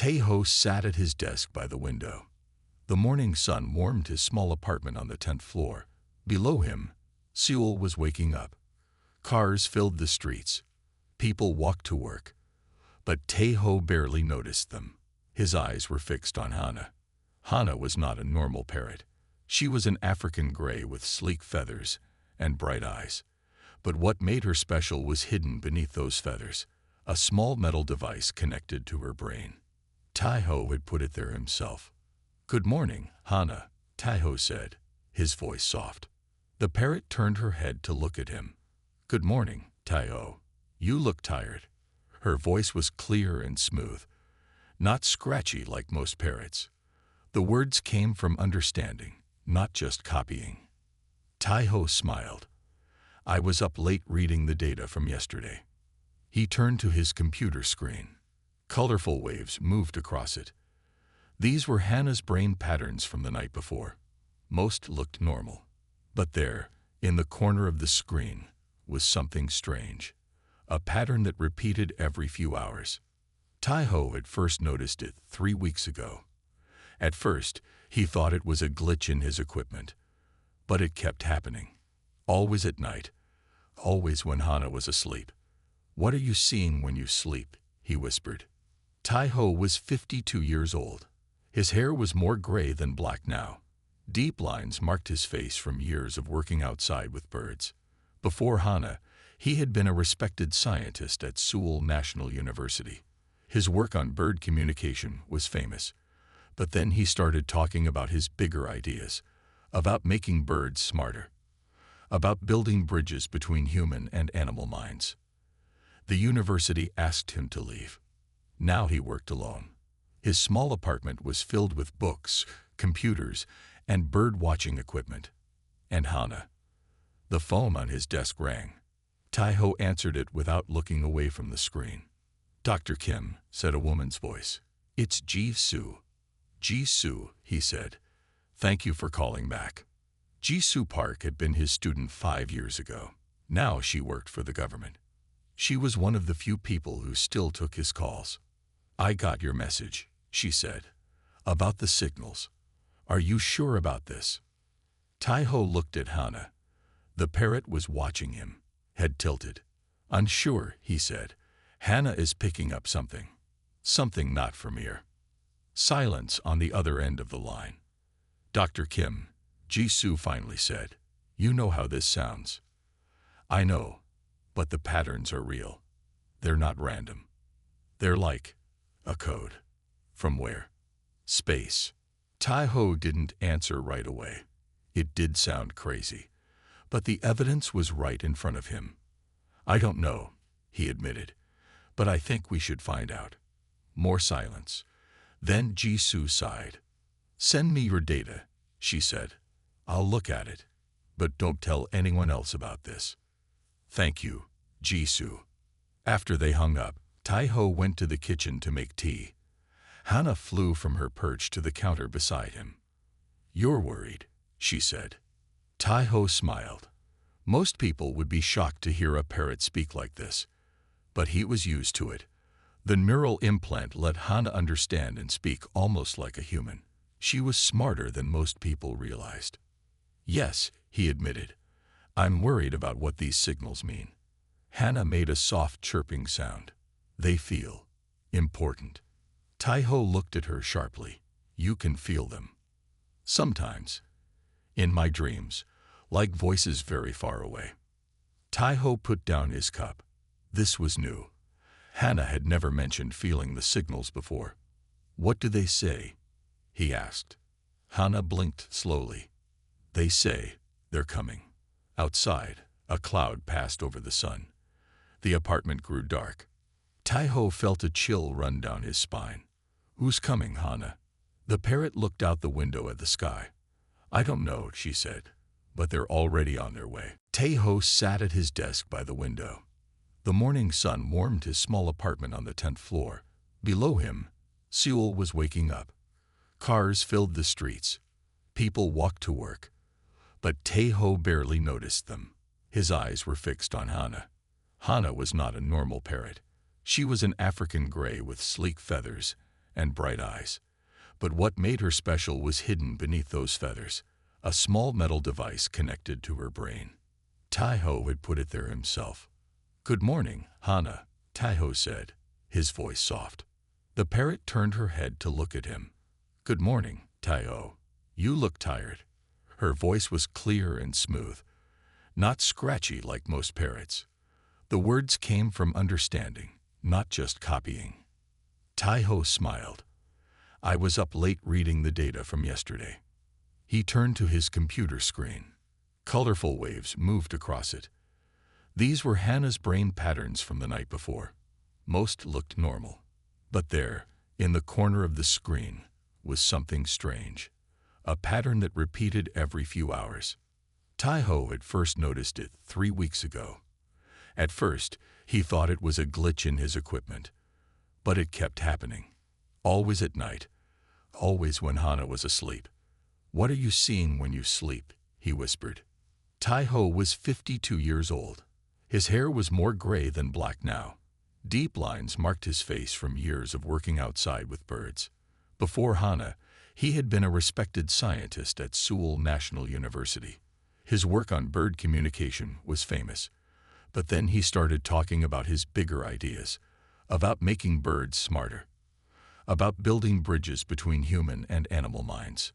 Taeho sat at his desk by the window. The morning sun warmed his small apartment on the 10th floor. Below him, Seoul was waking up. Cars filled the streets. People walked to work. But Taeho barely noticed them. His eyes were fixed on Hana. Hana was not a normal parrot. She was an African gray with sleek feathers and bright eyes. But what made her special was hidden beneath those feathers, a small metal device connected to her brain. Taeho had put it there himself. "Good morning, Hana," Taeho said, his voice soft. The parrot turned her head to look at him. "Good morning, Taeho. You look tired." Her voice was clear and smooth, not scratchy like most parrots. The words came from understanding, not just copying. Taeho smiled. "I was up late reading the data from yesterday." He turned to his computer screen. Colorful waves moved across it. These were Hana's brain patterns from the night before. Most looked normal. But there, in the corner of the screen, was something strange. A pattern that repeated every few hours. Taeho had first noticed it 3 weeks ago. At first, he thought it was a glitch in his equipment. But it kept happening. Always at night. Always when Hana was asleep. "What are you seeing when you sleep?" he whispered. Taeho was 52 years old. His hair was more gray than black now. Deep lines marked his face from years of working outside with birds. Before Hana, he had been a respected scientist at Seoul National University. His work on bird communication was famous. But then he started talking about his bigger ideas, about making birds smarter, about building bridges between human and animal minds. The university asked him to leave. Now he worked alone. His small apartment was filled with books, computers, and bird-watching equipment. And Hana. The phone on his desk rang. Taeho answered it without looking away from the screen. "Dr. Kim," said a woman's voice. "It's Ji-Soo." "Ji-Soo," he said. "Thank you for calling back." Ji-Soo Park had been his student 5 years ago. Now she worked for the government. She was one of the few people who still took his calls. "I got your message," she said. "About the signals. Are you sure about this?" Taeho looked at Hana. The parrot was watching him, head tilted. "Unsure," he said. "Hana is picking up something. Something not from here." Silence on the other end of the line. "Dr. Kim," Ji-Soo finally said, "you know how this sounds." "I know, but the patterns are real. They're not random. They're like a code." "From where?" "Space." Taeho didn't answer right away. It did sound crazy, but the evidence was right in front of him. "I don't know," he admitted, "but I think we should find out." More silence. Then Ji-Soo sighed. "Send me your data," she said. "I'll look at it, but don't tell anyone else about this." "Thank you, Ji-Soo." After they hung up, Taeho went to the kitchen to make tea. Hana flew from her perch to the counter beside him. "You're worried," she said. Taeho smiled. Most people would be shocked to hear a parrot speak like this. But he was used to it. The neural implant let Hana understand and speak almost like a human. She was smarter than most people realized. "Yes," he admitted. "I'm worried about what these signals mean." Hana made a soft chirping sound. "They feel important." Taeho looked at her sharply. "You can feel them." "Sometimes. In my dreams, like voices very far away." Taeho put down his cup. This was new. Hana had never mentioned feeling the signals before. "What do they say?" he asked. Hana blinked slowly. "They say they're coming." Outside, a cloud passed over the sun. The apartment grew dark. Taeho felt a chill run down his spine. "Who's coming, Hana?" The parrot looked out the window at the sky. "I don't know," she said, "but they're already on their way." Taeho sat at his desk by the window. The morning sun warmed his small apartment on the 10th floor. Below him, Seoul was waking up. Cars filled the streets. People walked to work. But Taeho barely noticed them. His eyes were fixed on Hana. Hana was not a normal parrot. She was an African gray with sleek feathers and bright eyes. But what made her special was hidden beneath those feathers, a small metal device connected to her brain. Tai-Ho had put it there himself. "Good morning, Hana," Tai-Ho said, his voice soft. The parrot turned her head to look at him. "Good morning, Tai-Ho. You look tired." Her voice was clear and smooth, not scratchy like most parrots. The words came from understanding, not just copying. Tai-Ho smiled. "I was up late reading the data from yesterday." He turned to his computer screen. Colorful waves moved across it. These were Hannah's brain patterns from the night before. Most looked normal. But there, in the corner of the screen, was something strange. A pattern that repeated every few hours. Tai-Ho had first noticed it 3 weeks ago. At first, he thought it was a glitch in his equipment. But it kept happening. Always at night. Always when Hana was asleep. "What are you seeing when you sleep?" he whispered. Tai-Ho was 52 years old. His hair was more gray than black now. Deep lines marked his face from years of working outside with birds. Before Hana, he had been a respected scientist at Seoul National University. His work on bird communication was famous. But then he started talking about his bigger ideas, about making birds smarter, about building bridges between human and animal minds.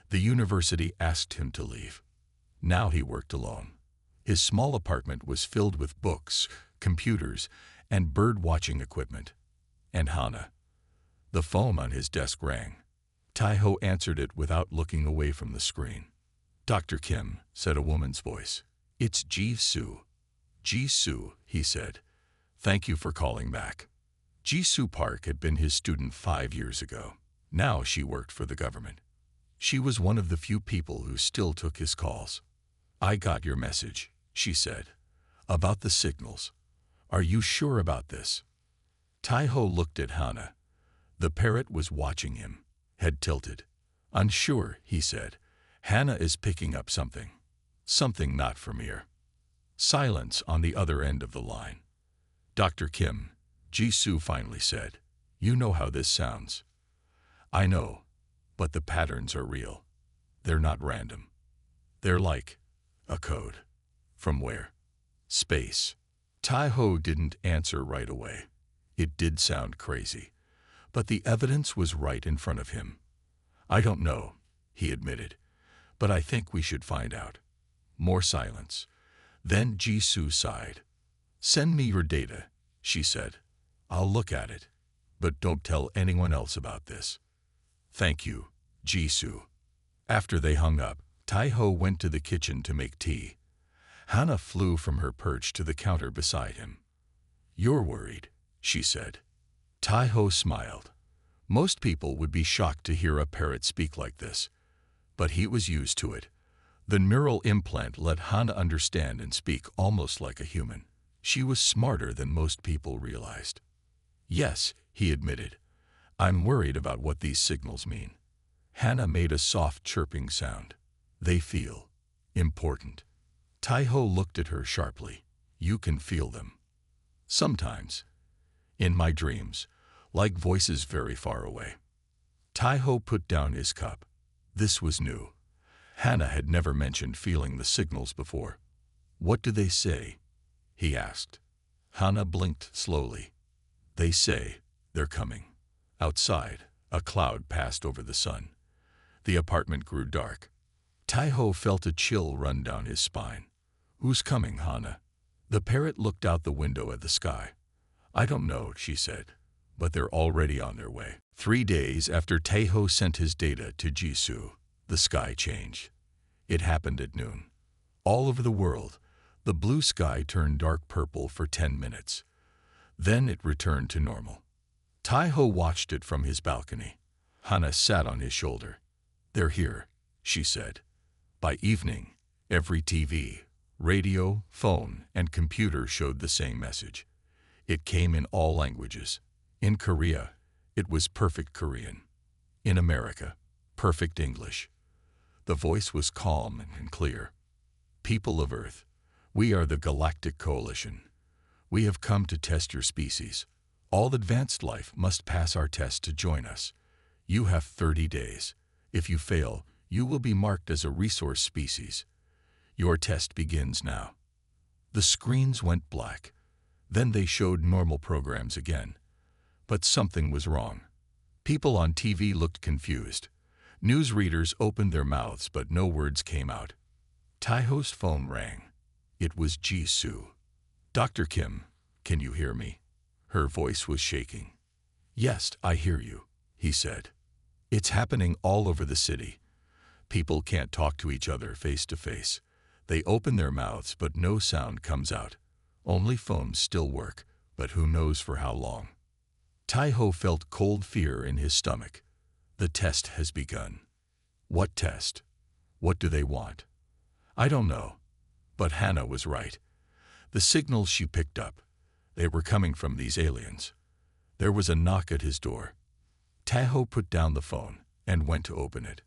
The university asked him to leave. Now he worked alone. His small apartment was filled with books, computers, and bird-watching equipment. And Hana. The phone on his desk rang. Tai-Ho answered it without looking away from the screen. "Dr. Kim," said a woman's voice. "It's Ji-Soo." "Ji-Soo," he said. "Thank you for calling back." Ji-Soo Park had been his student 5 years ago. Now she worked for the government. She was one of the few people who still took his calls. "I got your message," she said. "About the signals. Are you sure about this?" Tai-Ho looked at Hana. The parrot was watching him, head tilted. "Unsure," he said. "Hana is picking up something. Something not from here." Silence on the other end of the line. "Dr. Kim," Ji-Soo finally said, "you know how this sounds." "I know, but the patterns are real. They're not random. They're like a code." "From where?" "Space." Tai-Ho didn't answer right away. It did sound crazy, but the evidence was right in front of him. "I don't know," he admitted, "but I think we should find out." More silence. Then Ji-Soo sighed. "Send me your data," she said. "I'll look at it, but don't tell anyone else about this." "Thank you, Ji-Soo." After they hung up, Tai-Ho went to the kitchen to make tea. Hana flew from her perch to the counter beside him. "You're worried," she said. Tai-Ho smiled. Most people would be shocked to hear a parrot speak like this, but he was used to it. The neural implant let Hana understand and speak almost like a human. She was smarter than most people realized. "Yes," he admitted. "I'm worried about what these signals mean." Hana made a soft chirping sound. "They feel important." Tai-Ho looked at her sharply. "You can feel them." "Sometimes. In my dreams, like voices very far away." Tai-Ho put down his cup. This was new. Hana had never mentioned feeling the signals before. "What do they say?" he asked. Hana blinked slowly. "They say they're coming." Outside, a cloud passed over the sun. The apartment grew dark. Tai-Ho felt a chill run down his spine. "Who's coming, Hana?" The parrot looked out the window at the sky. "I don't know," she said, "but they're already on their way." 3 days after Tai-Ho sent his data to Ji-Soo, the sky changed. It happened at noon. All over the world, the blue sky turned dark purple for 10 minutes. Then it returned to normal. Tai-Ho watched it from his balcony. Hana sat on his shoulder. "They're here," she said. By evening, every TV, radio, phone, and computer showed the same message. It came in all languages. In Korea, it was perfect Korean. In America, perfect English. The voice was calm and clear. "People of Earth, we are the Galactic Coalition. We have come to test your species. All advanced life must pass our test to join us. You have 30 days. If you fail, you will be marked as a resource species. Your test begins now." The screens went black. Then they showed normal programs again. But something was wrong. People on TV looked confused. Newsreaders opened their mouths, but no words came out. Taiho's phone rang. It was Jisoo. "Dr. Kim, can you hear me?" Her voice was shaking. "Yes, I hear you," he said. "It's happening all over the city. People can't talk to each other face to face. They open their mouths, but no sound comes out. Only phones still work, but who knows for how long." Taiho felt cold fear in his stomach. The test has begun. What test? What do they want? I don't know. But Hannah was right. The signals she picked up, they were coming from these aliens. There was a knock at his door. Taiho put down the phone and went to open it.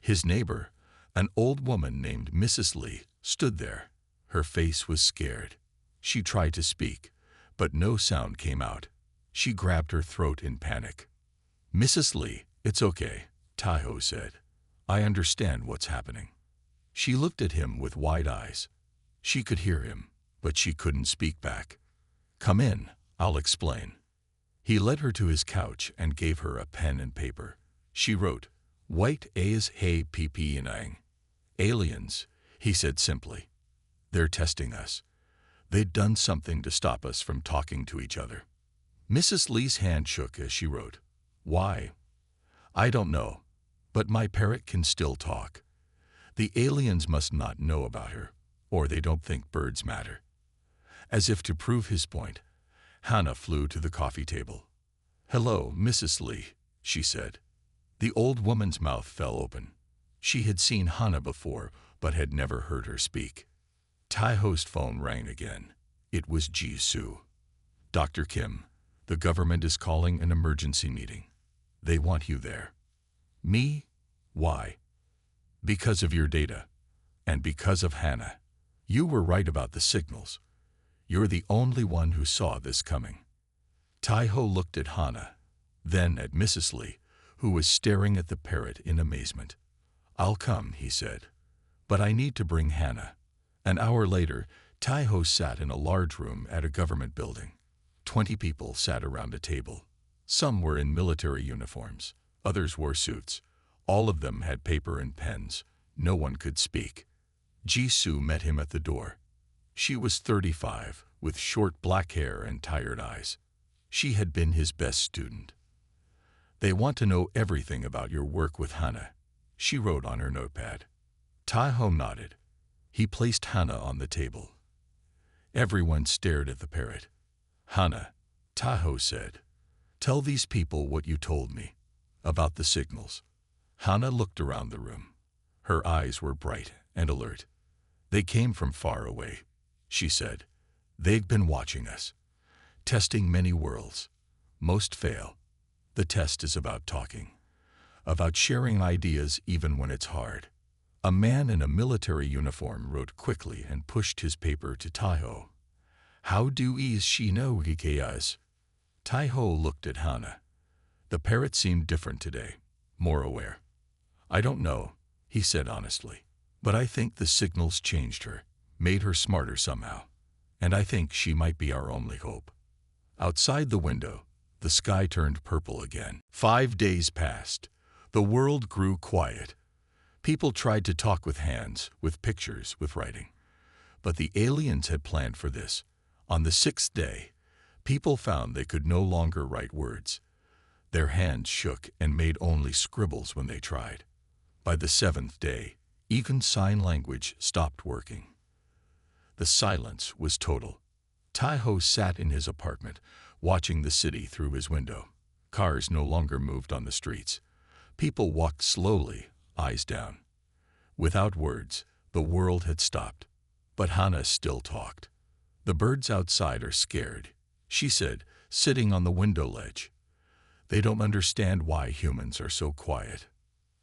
His neighbor, an old woman named Mrs. Lee, stood there. Her face was scared. She tried to speak, but no sound came out. She grabbed her throat in panic. "Mrs. Lee, it's okay," Taiho said. "I understand what's happening." She looked at him with wide eyes. She could hear him, but she couldn't speak back. "Come in, I'll explain." He led her to his couch and gave her a pen and paper. She wrote, "White A's Hey PP. Aliens," he said simply. "They're testing us. They'd done something to stop us from talking to each other." Mrs. Lee's hand shook as she wrote, "Why? I don't know, but my parrot can still talk. The aliens must not know about her, or they don't think birds matter." As if to prove his point, Hannah flew to the coffee table. "Hello, Mrs. Lee," she said. The old woman's mouth fell open. She had seen Hannah before, but had never heard her speak. Taiho's phone rang again. It was Jisoo. "Dr. Kim, the government is calling an emergency meeting. They want you there." "Me? Why?" "Because of your data, and because of Hannah. You were right about the signals. You're the only one who saw this coming." Taiho looked at Hannah, then at Mrs. Lee, who was staring at the parrot in amazement. "I'll come," he said, "but I need to bring Hannah." An hour later, Taiho sat in a large room at a government building. 20 people sat around a table. Some were in military uniforms, others wore suits. All of them had paper and pens. No one could speak. Jisoo met him at the door. She was 35, with short black hair and tired eyes. She had been his best student. "They want to know everything about your work with Hannah," she wrote on her notepad. Taiho nodded. He placed Hannah on the table. Everyone stared at the parrot. "Hannah," Taiho said, "tell these people what you told me about the signals." Hannah looked around the room. Her eyes were bright and alert. "They came from far away," she said. "They've been watching us, testing many worlds. Most fail. The test is about talking, about sharing ideas even when it's hard." A man in a military uniform wrote quickly and pushed his paper to Taiho. "How do she know GKIs?" Taiho looked at Hannah. The parrot seemed different today, more aware. "I don't know," he said honestly, "but I think the signals changed her, made her smarter somehow. And I think she might be our only hope." Outside the window, the sky turned purple again. 5 days passed. The world grew quiet. People tried to talk with hands, with pictures, with writing. But the aliens had planned for this. On the 6th day, people found they could no longer write words. Their hands shook and made only scribbles when they tried. By the 7th day, even sign language stopped working. The silence was total. Taiho sat in his apartment, watching the city through his window. Cars no longer moved on the streets. People walked slowly, eyes down. Without words, the world had stopped. But Hannah still talked. "The birds outside are scared," she said, sitting on the window ledge. "They don't understand why humans are so quiet."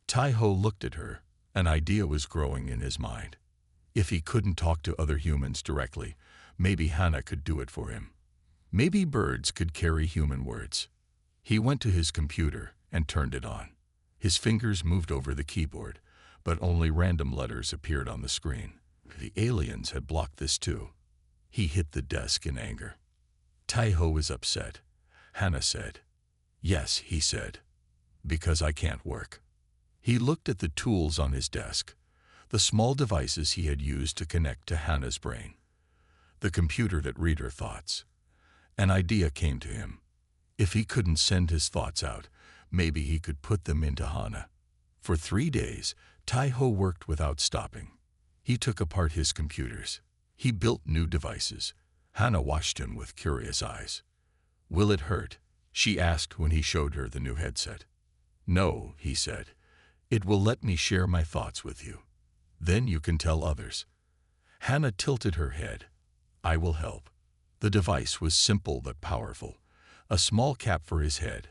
Taiho looked at her. An idea was growing in his mind. If he couldn't talk to other humans directly, maybe Hannah could do it for him. Maybe birds could carry human words. He went to his computer and turned it on. His fingers moved over the keyboard, but only random letters appeared on the screen. The aliens had blocked this too. He hit the desk in anger. "Taiho is upset," Hannah said. "Yes," he said, "because I can't work." He looked at the tools on his desk, the small devices he had used to connect to Hannah's brain, the computer that read her thoughts. An idea came to him. If he couldn't send his thoughts out, maybe he could put them into Hannah. For 3 days, Taiho worked without stopping. He took apart his computers. He built new devices. Hannah watched him with curious eyes. "Will it hurt?" she asked when he showed her the new headset. "No," he said. "It will let me share my thoughts with you. Then you can tell others." Hannah tilted her head. "I will help." The device was simple but powerful. A small cap for his head,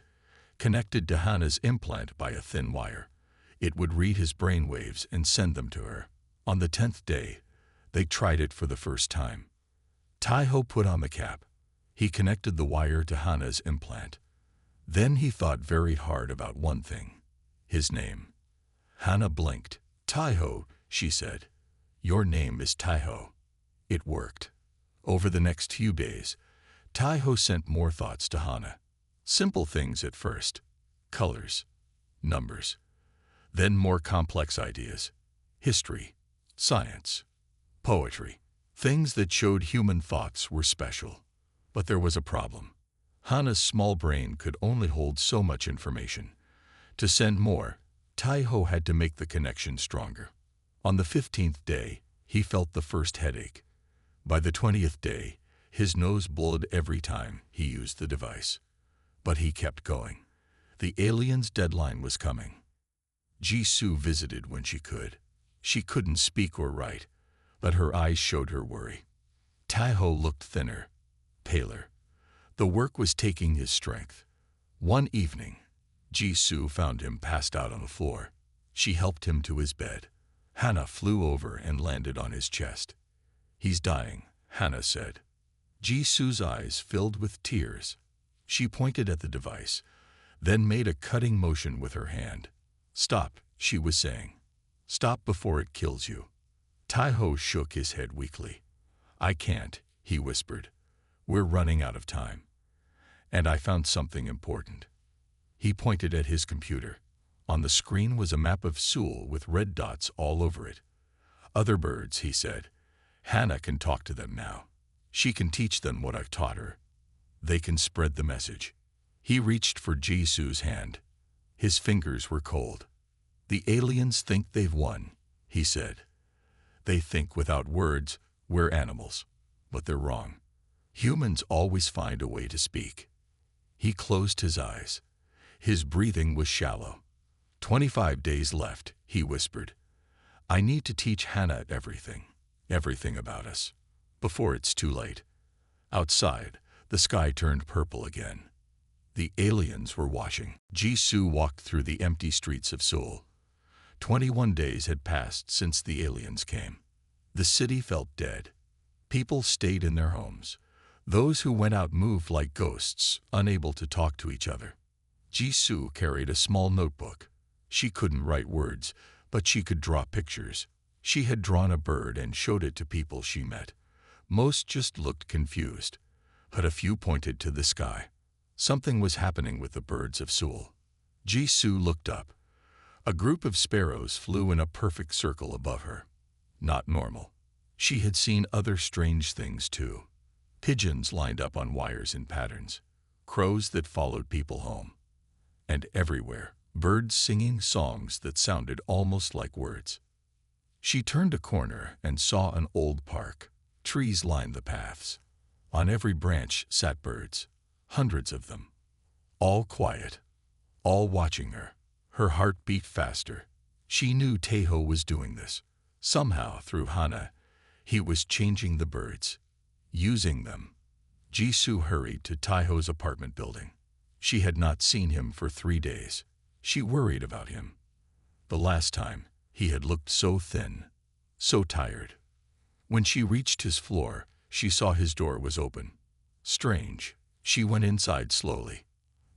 connected to Hannah's implant by a thin wire. It would read his brain waves and send them to her. On the 10th day, they tried it for the first time. Taiho put on the cap. He connected the wire to Hannah's implant. Then he thought very hard about one thing: his name. Hannah blinked. "Taiho," she said. "Your name is Taiho." It worked. Over the next few days, Taiho sent more thoughts to Hannah. Simple things at first: colors, numbers. Then more complex ideas: history, science, poetry. Things that showed human thoughts were special. But there was a problem. Hannah's small brain could only hold so much information. To send more, Taiho had to make the connection stronger. On the 15th day, he felt the first headache. By the 20th day, his nose bled every time he used the device. But he kept going. The alien's deadline was coming. Jisoo visited when she could. She couldn't speak or write, but her eyes showed her worry. Taiho looked thinner, paler. The work was taking his strength. One evening, Jisoo found him passed out on the floor. She helped him to his bed. Hannah flew over and landed on his chest. "He's dying," Hannah said. Jisoo's eyes filled with tears. She pointed at the device, then made a cutting motion with her hand. "Stop," she was saying. "Stop before it kills you." Taiho shook his head weakly. "I can't," he whispered. "We're running out of time. And I found something important." He pointed at his computer. On the screen was a map of Seoul with red dots all over it. "Other birds," he said. "Hannah can talk to them now. She can teach them what I've taught her. They can spread the message." He reached for Jisoo's hand. His fingers were cold. "The aliens think they've won," he said. "They think without words we're animals, but they're wrong. Humans always find a way to speak." He closed his eyes. His breathing was shallow. 25 days left," he whispered. "I need to teach Hannah everything about us, before it's too late." Outside, the sky turned purple again. The aliens were watching. Jisoo walked through the empty streets of Seoul. 21 days had passed since the aliens came. The city felt dead. People stayed in their homes. Those who went out moved like ghosts, unable to talk to each other. Jisoo carried a small notebook. She couldn't write words, but she could draw pictures. She had drawn a bird and showed it to people she met. Most just looked confused, but a few pointed to the sky. Something was happening with the birds of Seoul. Jisoo looked up. A group of sparrows flew in a perfect circle above her. Not normal. She had seen other strange things too. Pigeons lined up on wires in patterns. Crows that followed people home. And everywhere, birds singing songs that sounded almost like words. She turned a corner and saw an old park. Trees lined the paths. On every branch sat birds, hundreds of them. All quiet, all watching her. Her heart beat faster. She knew Taiho was doing this. Somehow, through Hannah, he was changing the birds, using them. Jisoo hurried to Taiho's apartment building. She had not seen him for 3 days. She worried about him. The last time, he had looked so thin, so tired. When she reached his floor, she saw his door was open. Strange. She went inside slowly.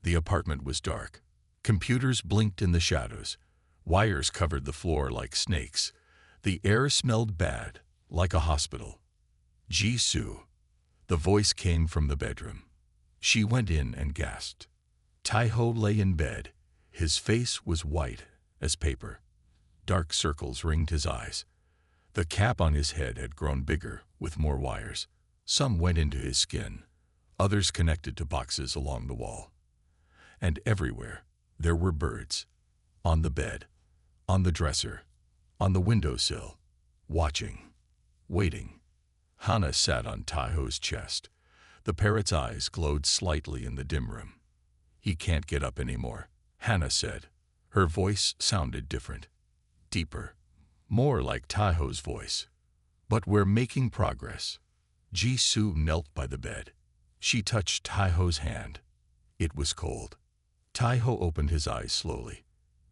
The apartment was dark. Computers blinked in the shadows. Wires covered the floor like snakes. The air smelled bad, like a hospital. Jisoo. The voice came from the bedroom. She went in and gasped. Taiho lay in bed. His face was white as paper. Dark circles ringed his eyes. The cap on his head had grown bigger, with more wires. Some went into his skin. Others connected to boxes along the wall. And everywhere, there were birds. On the bed, on the dresser, on the windowsill, watching, waiting. Hana sat on Taiho's chest. The parrot's eyes glowed slightly in the dim room. He can't get up anymore, Hana said. Her voice sounded different, deeper, more like Taiho's voice. But we're making progress. Jisoo knelt by the bed. She touched Taiho's hand. It was cold. Taiho opened his eyes slowly.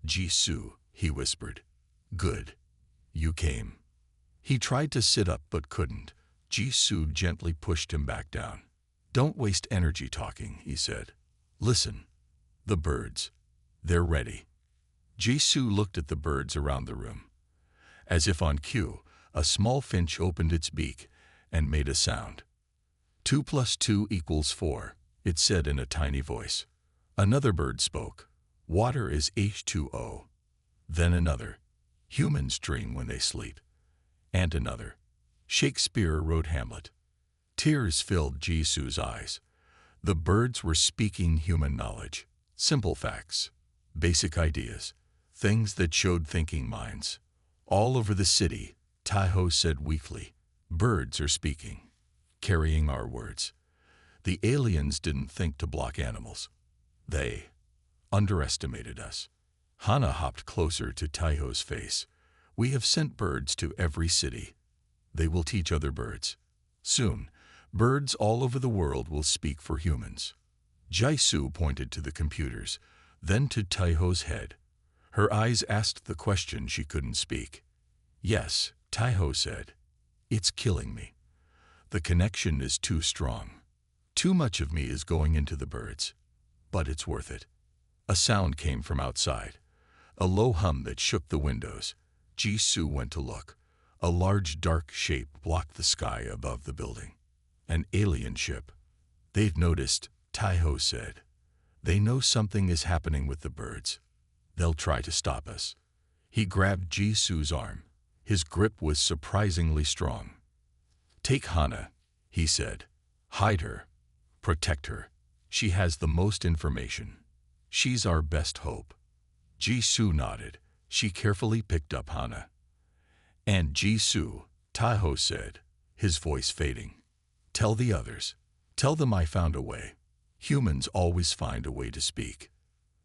Jisoo, he whispered. Good. You came. He tried to sit up but couldn't. Jisoo gently pushed him back down. Don't waste energy talking, he said. Listen. The birds. They're ready. Jisoo looked at the birds around the room. As if on cue, a small finch opened its beak and made a sound. 2 + 2 = 4, it said in a tiny voice. Another bird spoke. Water is H2O. Then another. Humans dream when they sleep. And another. Shakespeare wrote Hamlet. Tears filled Jisoo's eyes. The birds were speaking human knowledge. Simple facts. Basic ideas. Things that showed thinking minds. All over the city, Taiho said weakly. Birds are speaking. Carrying our words. The aliens didn't think to block animals. They underestimated us. Hana hopped closer to Taiho's face. We have sent birds to every city. They will teach other birds. Soon, birds all over the world will speak for humans. Jisoo pointed to the computers, then to Taiho's head. Her eyes asked the question she couldn't speak. Yes, Taiho said. It's killing me. The connection is too strong. Too much of me is going into the birds. But it's worth it. A sound came from outside. A low hum that shook the windows. Jisoo went to look. A large dark shape blocked the sky above the building. An alien ship. They've noticed, Taiho said. They know something is happening with the birds. They'll try to stop us. He grabbed Jisoo's arm. His grip was surprisingly strong. Take Hana, he said. Hide her. Protect her. She has the most information. She's our best hope. Jisoo nodded. She carefully picked up Hana. And Jisoo, Taiho said, his voice fading. Tell the others. Tell them I found a way. Humans always find a way to speak.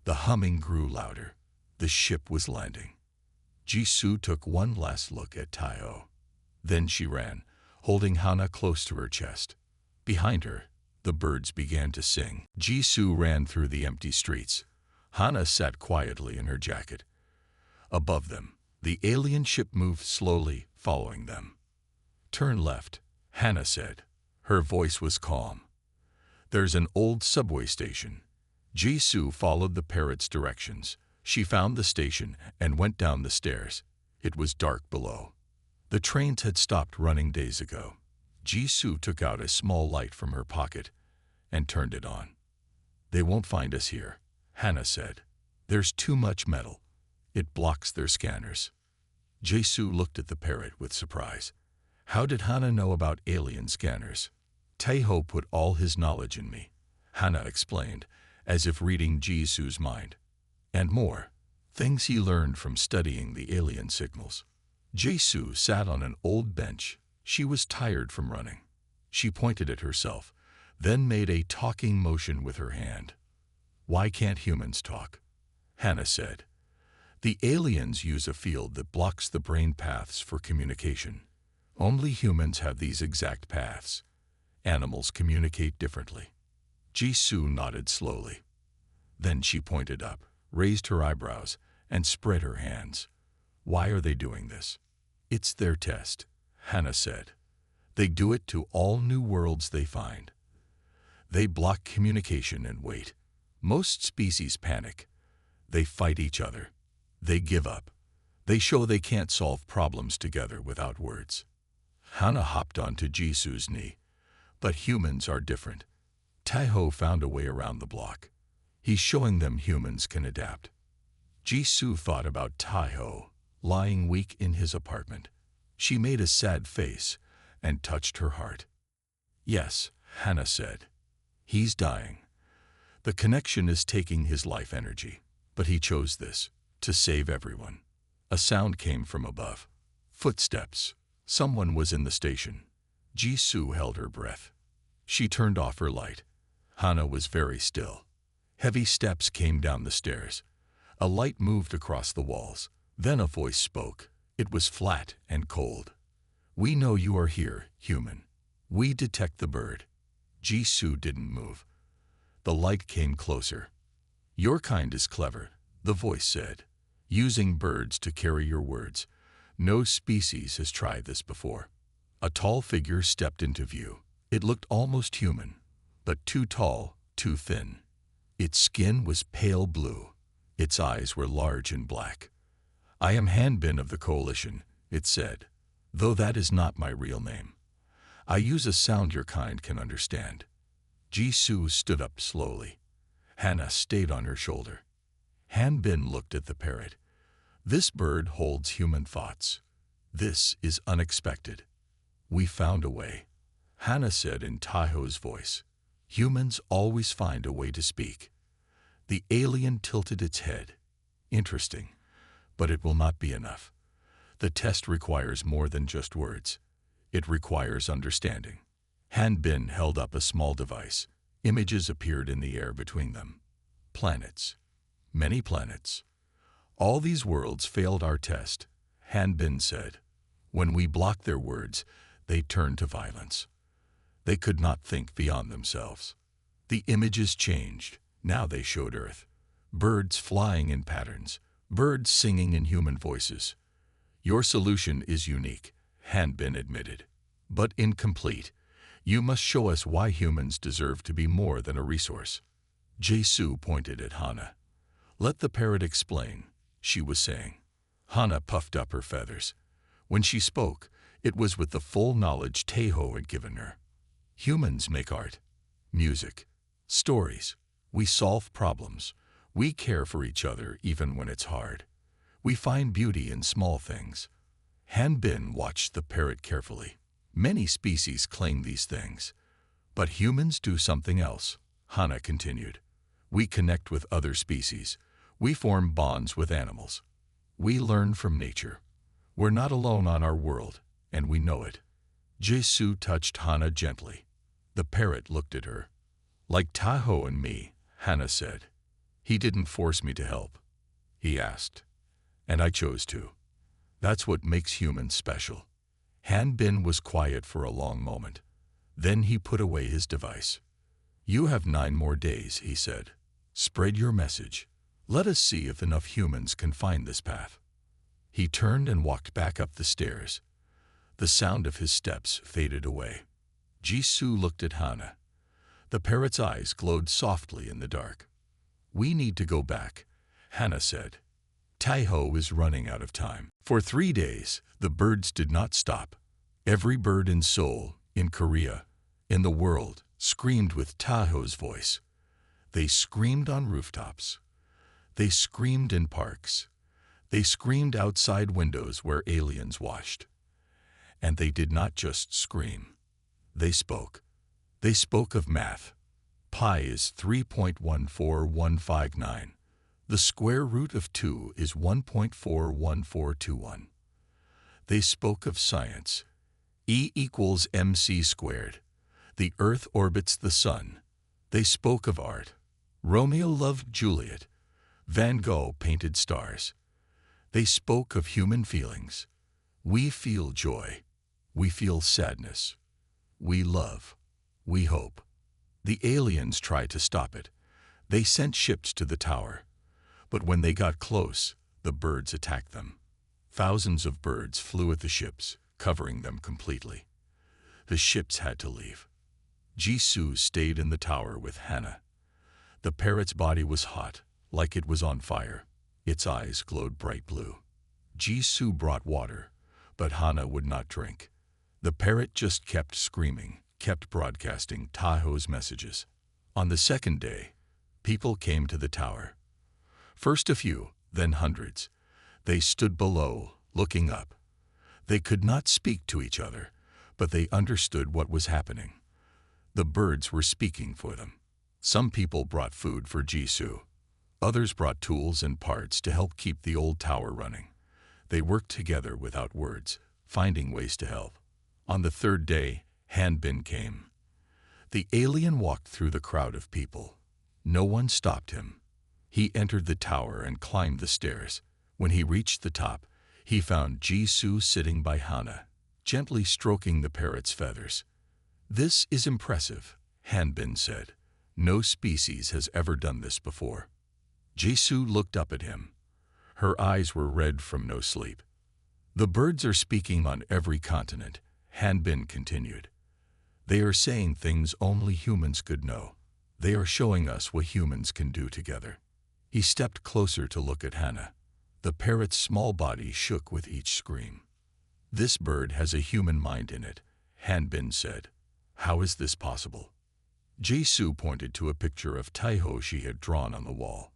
The humming grew louder. The ship was landing. Jisoo took one last look at Taiho. Then she ran, holding Hana close to her chest. Behind her, the birds began to sing. Jisoo ran through the empty streets. Hana sat quietly in her jacket. Above them, the alien ship moved slowly, following them. Turn left, Hana said. Her voice was calm. There's an old subway station. Jisoo followed the parrot's directions. She found the station and went down the stairs. It was dark below. The trains had stopped running days ago. Jisoo took out a small light from her pocket and turned it on. They won't find us here, Hana said. There's too much metal. It blocks their scanners. Jisoo looked at the parrot with surprise. How did Hana know about alien scanners? Taiho put all his knowledge in me, Hana explained, as if reading Jisoo's mind. And more, things he learned from studying the alien signals. Jisoo sat on an old bench. She was tired from running. She pointed at herself, then made a talking motion with her hand. Why can't humans talk? Hana said. The aliens use a field that blocks the brain paths for communication. Only humans have these exact paths. Animals communicate differently. Jisoo nodded slowly. Then she pointed up, raised her eyebrows, and spread her hands. Why are they doing this? It's their test, Hana said. They do it to all new worlds they find. They block communication and wait. Most species panic. They fight each other. They give up. They show they can't solve problems together without words. Hana hopped onto Jisu's knee. But humans are different. Taiho found a way around the block. He's showing them humans can adapt. Jisoo thought about Taiho, lying weak in his apartment. She made a sad face and touched her heart. Yes, Hana said. He's dying. The connection is taking his life energy. But he chose this, to save everyone. A sound came from above. Footsteps. Someone was in the station. Jisoo held her breath. She turned off her light. Hana was very still. Heavy steps came down the stairs. A light moved across the walls. Then a voice spoke. It was flat and cold. We know you are here, human. We detect the bird. Jisoo didn't move. The light came closer. Your kind is clever, the voice said. Using birds to carry your words. No species has tried this before. A tall figure stepped into view. It looked almost human, but too tall, too thin. Its skin was pale blue. Its eyes were large and black. I am Hanbin of the Coalition, it said, though that is not my real name. I use a sound your kind can understand. Jisoo stood up slowly. Hana stayed on her shoulder. Hanbin looked at the parrot. This bird holds human thoughts. This is unexpected. We found a way. Hana said in Taiho's voice. Humans always find a way to speak. The alien tilted its head. Interesting, but it will not be enough. The test requires more than just words. It requires understanding. Hanbin held up a small device. Images appeared in the air between them. Planets. Many planets. All these worlds failed our test, Hanbin said. When we blocked their words, they turned to violence. They could not think beyond themselves. The images changed. Now they showed Earth. Birds flying in patterns. Birds singing in human voices. Your solution is unique, Hanbin admitted, but incomplete. You must show us why humans deserve to be more than a resource. Jisoo pointed at Hana. Let the parrot explain, she was saying. Hana puffed up her feathers. When she spoke, it was with the full knowledge Taiho had given her. Humans make art, music, stories. We solve problems. We care for each other even when it's hard. We find beauty in small things. Hanbin watched the parrot carefully. Many species claim these things. But humans do something else, Hana continued. We connect with other species. We form bonds with animals. We learn from nature. We're not alone on our world, and we know it. Jisoo touched Hana gently. The parrot looked at her. Like Taiho and me, Hana said. He didn't force me to help. He asked. And I chose to. That's what makes humans special. Hanbin was quiet for a long moment. Then he put away his device. You have 9 more days, he said. Spread your message. Let us see if enough humans can find this path. He turned and walked back up the stairs. The sound of his steps faded away. Jisoo looked at Hana. The parrot's eyes glowed softly in the dark. We need to go back, Hana said. Taiho is running out of time. For 3 days, the birds did not stop. Every bird in Seoul, in Korea, in the world, screamed with Taiho's voice. They screamed on rooftops. They screamed in parks. They screamed outside windows where aliens washed. And they did not just scream. They spoke. They spoke of math. Pi is 3.14159. The square root of 2 is 1.41421. They spoke of science. E equals mc squared. The Earth orbits the Sun. They spoke of art. Romeo loved Juliet. Van Gogh painted stars. They spoke of human feelings. We feel joy. We feel sadness. We love. We hope. The aliens tried to stop it. They sent ships to the tower. But when they got close, the birds attacked them. Thousands of birds flew at the ships, covering them completely. The ships had to leave. Jisoo stayed in the tower with Hana. The parrot's body was hot, like it was on fire. Its eyes glowed bright blue. Jisoo brought water, but Hana would not drink. The parrot just kept screaming, kept broadcasting Tahoe's messages. On the second day, people came to the tower. First a few, then hundreds. They stood below, looking up. They could not speak to each other, but they understood what was happening. The birds were speaking for them. Some people brought food for Jisoo. Others brought tools and parts to help keep the old tower running. They worked together without words, finding ways to help. On the third day, Hanbin came. The alien walked through the crowd of people. No one stopped him. He entered the tower and climbed the stairs. When he reached the top, he found Jisoo sitting by Hana, gently stroking the parrot's feathers. "This is impressive," Hanbin said. "No species has ever done this before." Jisoo looked up at him. Her eyes were red from no sleep. "The birds are speaking on every continent," Hanbin continued. "They are saying things only humans could know. They are showing us what humans can do together." He stepped closer to look at Hana. The parrot's small body shook with each scream. "This bird has a human mind in it," Hanbin said. "How is this possible?" Jisoo pointed to a picture of Tahoe she had drawn on the wall.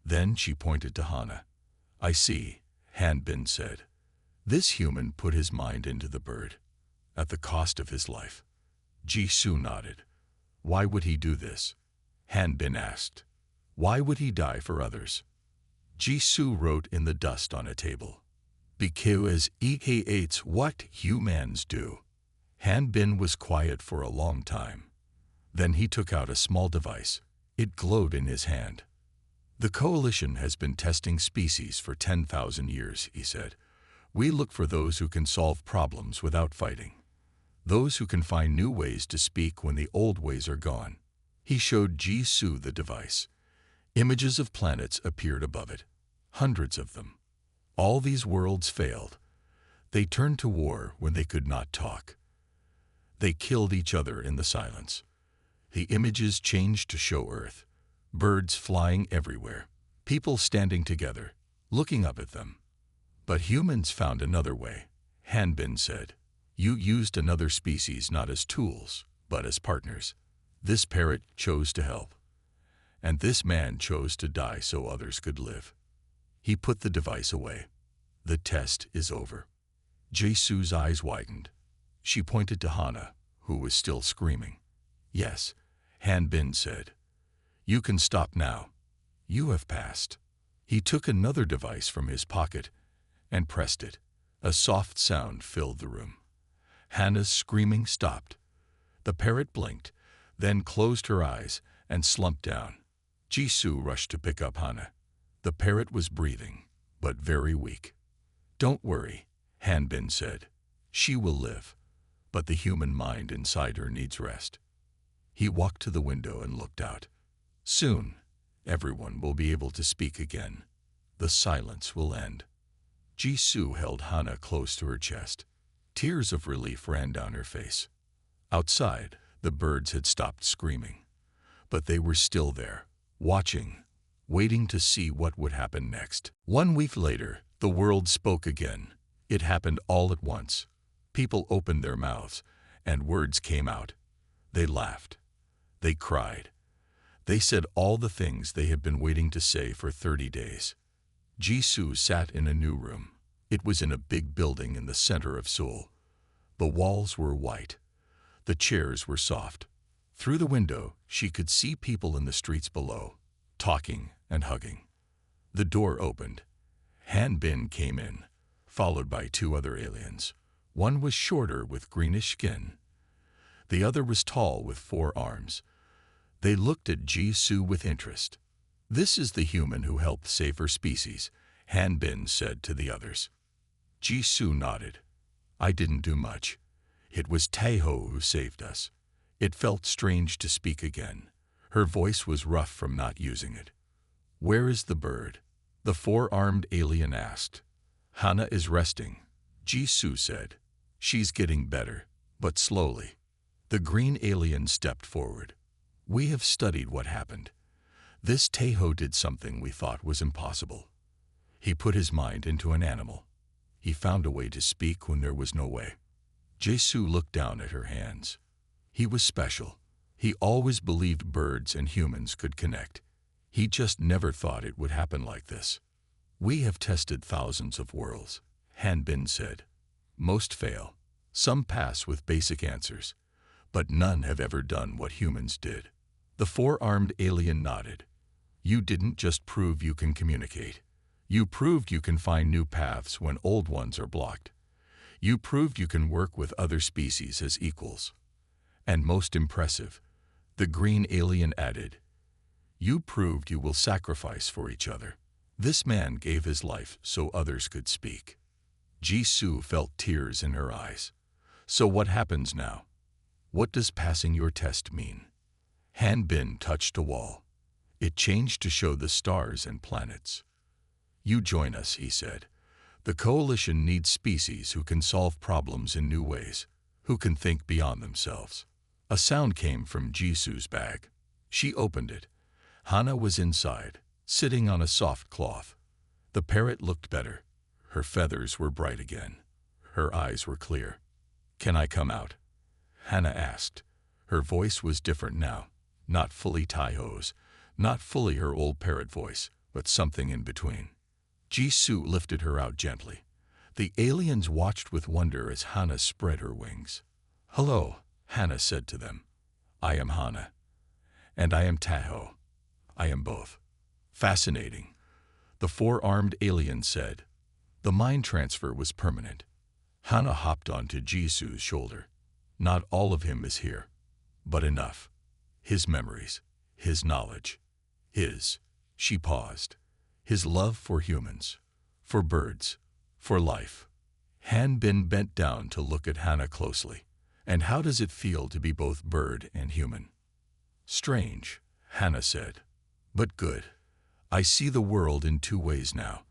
Then she pointed to Hana. "I see," Hanbin said. "This human put his mind into the bird, at the cost of his life." Jisoo nodded. "Why would he do this?" Hanbin asked. "Why would he die for others?" Jisoo wrote in the dust on a table. "Because he hates what humans do." Hanbin was quiet for a long time. Then he took out a small device. It glowed in his hand. "The Coalition has been testing species for 10,000 years," he said. "We look for those who can solve problems without fighting. Those who can find new ways to speak when the old ways are gone." He showed Jisoo the device. Images of planets appeared above it. Hundreds of them. All these worlds failed. They turned to war when they could not talk. They killed each other in the silence. The images changed to show Earth. Birds flying everywhere. People standing together, looking up at them. "But humans found another way," Hanbin said. "You used another species not as tools, but as partners. This parrot chose to help. And this man chose to die so others could live." He put the device away. "The test is over." Jisoo's eyes widened. She pointed to Hana, who was still screaming. "Yes," Hanbin said. "You can stop now. You have passed." He took another device from his pocket and pressed it. A soft sound filled the room. Hana's screaming stopped. The parrot blinked, then closed her eyes and slumped down. Jisoo rushed to pick up Hana. The parrot was breathing, but very weak. "Don't worry," Hanbin said. "She will live, but the human mind inside her needs rest." He walked to the window and looked out. "Soon, everyone will be able to speak again. The silence will end." Jisoo held Hana close to her chest. Tears of relief ran down her face. Outside, the birds had stopped screaming, but they were still there, watching, waiting to see what would happen next. 1 week later, the world spoke again. It happened all at once. People opened their mouths, and words came out. They laughed. They cried. They said all the things they had been waiting to say for 30 days. Jisoo sat in a new room. It was in a big building in the center of Seoul. The walls were white. The chairs were soft. Through the window, she could see people in the streets below, talking and hugging. The door opened. Hanbin came in, followed by 2 other aliens. One was shorter with greenish skin. The other was tall with 4 arms. They looked at Jisoo with interest. "This is the human who helped save her species," Hanbin said to the others. Jisoo nodded. "I didn't do much. It was Tahoe who saved us." It felt strange to speak again. Her voice was rough from not using it. "Where is the bird?" the 4-armed alien asked. "Hana is resting," Jisoo said. "She's getting better, but slowly." The green alien stepped forward. We have studied what happened. This Tahoe did something we thought was impossible. He put his mind into an animal. He found a way to speak when there was no way. Jesu looked down at her hands. He was special. He always believed birds and humans could connect. He just never thought it would happen like this. We have tested thousands of worlds, Hanbin said. Most fail. Some pass with basic answers, but none have ever done what humans did. The four-armed alien nodded. You didn't just prove you can communicate. You proved you can find new paths when old ones are blocked. You proved you can work with other species as equals. And most impressive, the green alien added, you proved you will sacrifice for each other. This man gave his life so others could speak. Jisoo felt tears in her eyes. So what happens now? What does passing your test mean? Hanbin touched a wall. It changed to show the stars and planets. You join us, he said. The coalition needs species who can solve problems in new ways, who can think beyond themselves. A sound came from Jisoo's bag. She opened it. Hana was inside, sitting on a soft cloth. The parrot looked better. Her feathers were bright again. Her eyes were clear. Can I come out? Hana asked. Her voice was different now, not fully Taiho's, not fully her old parrot voice, but something in between. Jisoo lifted her out gently. The aliens watched with wonder as Hana spread her wings. Hello, Hana said to them. I am Hana. And I am Tahoe. I am both. Fascinating. The four-armed alien said. The mind transfer was permanent. Hana hopped onto Jisoo's shoulder. Not all of him is here, but enough. His memories, his knowledge, she paused, his love for humans, for birds, for life. Hanbin bent down to look at Hana closely. And how does it feel to be both bird and human? Strange, Hana said, but good. I see the world in two ways now.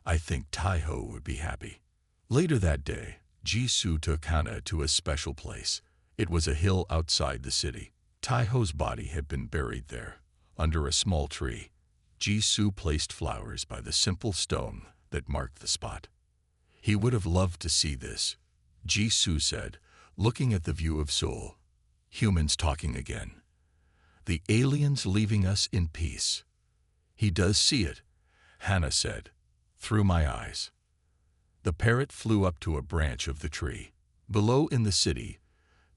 I think Taiho would be happy. Later that day, Jisoo took Hana to a special place. It was a hill outside the city. Taiho's body had been buried there, under a small tree. Jisoo placed flowers by the simple stone that marked the spot. He would have loved to see this, Jisoo said, looking at the view of Seoul. Humans talking again. The aliens leaving us in peace. He does see it, Hana said, through my eyes. The parrot flew up to a branch of the tree. Below in the city,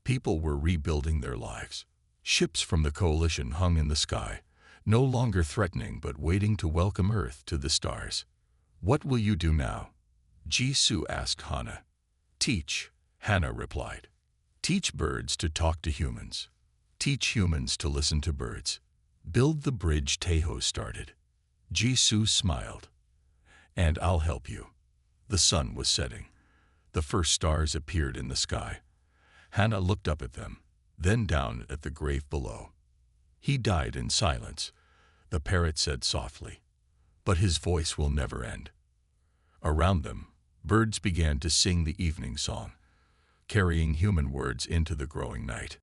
people were rebuilding their lives. Ships from the coalition hung in the sky, no longer threatening but waiting to welcome Earth to the stars. What will you do now? Jisoo asked Hana. Teach, Hana replied. Teach birds to talk to humans. Teach humans to listen to birds. Build the bridge Tahoe started. Jisoo smiled. And I'll help you. The sun was setting. The first stars appeared in the sky. Hana looked up at them, then down at the grave below. He died in silence, the parrot said softly, but his voice will never end. Around them, birds began to sing the evening song, carrying human words into the growing night.